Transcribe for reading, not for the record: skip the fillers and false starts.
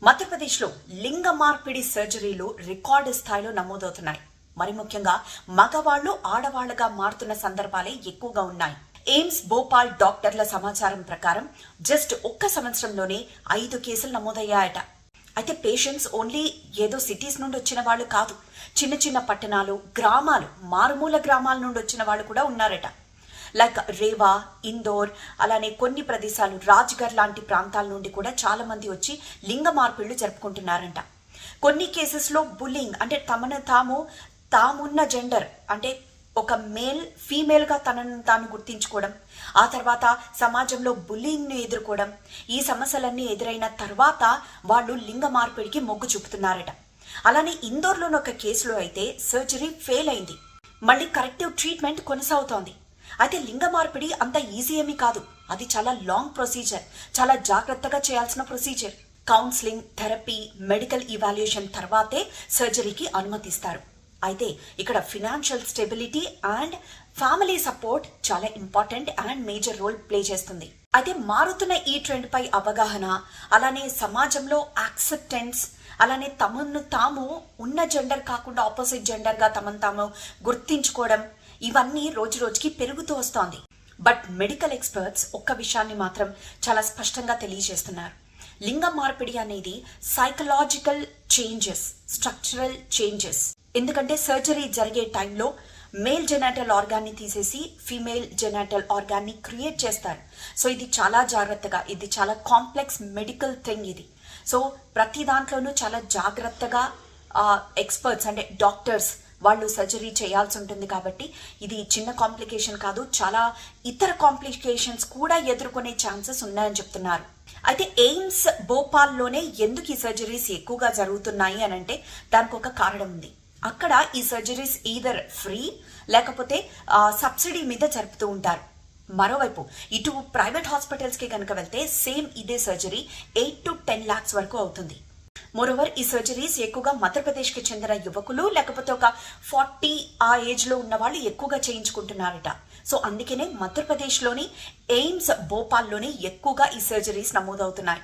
మధ్యప్రదేశ్లో లింగ మార్పిడి సర్జరీలు రికార్డు స్థాయిలో నమోదవుతున్నాయి. మరి ముఖ్యంగా మగవాళ్లు ఆడవాళ్లుగా మారుతున్న సందర్భాలే ఎక్కువగా ఉన్నాయి. ఎయిమ్స్ భోపాల్ డాక్టర్ల సమాచారం ప్రకారం జస్ట్ ఒక్క సంవత్సరంలోనే 5 కేసులు నమోదయ్యాయట. అయితే పేషెంట్స్ ఓన్లీ ఏదో సిటీస్ నుండి వచ్చిన వాళ్ళు కాదు, చిన్న చిన్న పట్టణాలు, గ్రామాలు, మారుమూల గ్రామాల నుండి వచ్చిన వాళ్ళు కూడా ఉన్నారట. లైక్ రేవా, ఇందోర్, అలానే కొన్ని ప్రదేశాలు రాజ్గర్ లాంటి ప్రాంతాల నుండి కూడా చాలా మంది వచ్చి లింగ మార్పిళ్లు జరుపుకుంటున్నారంట. కొన్ని కేసెస్లో బుల్లింగ్ అంటే తామున్న జెండర్ అంటే ఒక మేల్ ఫీమేల్గా తనను తాను గుర్తించుకోవడం, ఆ తర్వాత సమాజంలో బుల్లింగ్ను ఎదుర్కోవడం, ఈ సమస్యలన్నీ ఎదురైన తర్వాత వాళ్ళు లింగ మార్పిడికి మొగ్గు చూపుతున్నారట. అలానే ఇందోర్లోని ఒక కేసులో అయితే సర్జరీ ఫెయిల్ అయింది, మళ్ళీ కరెక్టివ్ ట్రీట్మెంట్ కొనసాగుతోంది. అయితే లింగ మార్పిడి అంత ఈజీ ఏమీ కాదు, అది చాలా లాంగ్ ప్రొసీజర్, చాలా జాగ్రత్తగా చేయాల్సిన procedure. Counselling, therapy, medical evaluation తర్వాతే సర్జరీకి అనుమతిస్తారు. అయితే ఇక్కడ financial stability and family support చాలా important and major role play చేస్తుంది. అయితే మారుతున్న ఈ ట్రెండ్ పై అవగాహన, అలానే సమాజంలో యాక్సెప్టెన్స్, అలానే తమను తాము ఉన్న జెండర్ కాకుండా ఆపోజిట్ జెండర్ గా తమను తాము గుర్తించుకోవడం, ఇవన్నీ రోజు రోజుకి పెరుగుతూ వస్తోంది. బట్ మెడికల్ ఎక్స్పర్ట్స్ ఒక్క విషయాన్ని మాత్రం చాలా స్పష్టంగా తెలియజేస్తున్నారు. లింగ మార్పిడి అనేది సైకలాజికల్ చేంజెస్, స్ట్రక్చరల్ చేంజెస్. ఎందుకంటే సర్జరీ జరిగే టైంలో మేల్ జెనాటల్ ఆర్గాన్ని తీసేసి ఫీమేల్ జెనాటల్ ఆర్గాన్ని క్రియేట్ చేస్తారు. సో ఇది చాలా జాగ్రత్తగా, ఇది చాలా కాంప్లెక్స్ మెడికల్ థింగ్ ఇది. సో ప్రతి దాంట్లోనూ చాలా జాగ్రత్తగా ఎక్స్పర్ట్స్ అంటే డాక్టర్స్ వాళ్ళు సర్జరీ చేయాల్సి ఉంటుంది. కాబట్టి ఇది చిన్న కాంప్లికేషన్ కాదు, చాలా ఇతర కాంప్లికేషన్స్ కూడా ఎదుర్కొనే ఛాన్సెస్ ఉన్నాయని చెప్తున్నారు. అయితే ఎయిమ్స్ భోపాల్లోనే ఎందుకు ఈ సర్జరీస్ ఎక్కువగా జరుగుతున్నాయి అని అంటే దానికి ఒక కారణం ఉంది. అక్కడ ఈ సర్జరీస్ ఈదర్ ఫ్రీ లేకపోతే సబ్సిడీ మీద జరుపుతూ ఉంటారు. మరోవైపు ఇటు ప్రైవేట్ హాస్పిటల్స్కి కనుక వెళ్తే సేమ్ ఇదే సర్జరీ 8 to 10 lakhs వరకు అవుతుంది. మోరోవర్ ఈ సర్జరీస్ ఎక్కువగా మధ్యప్రదేశ్కి చెందిన యువకులు లేకపోతే ఒక 40 ఆ ఏజ్లో ఉన్న వాళ్ళు ఎక్కువగా చేయించుకుంటున్నారట. సో అందుకనే మధ్యప్రదేశ్లోని ఎయిమ్స్ భోపాల్లోనే ఎక్కువగా ఈ సర్జరీస్ నమోదవుతున్నాయి.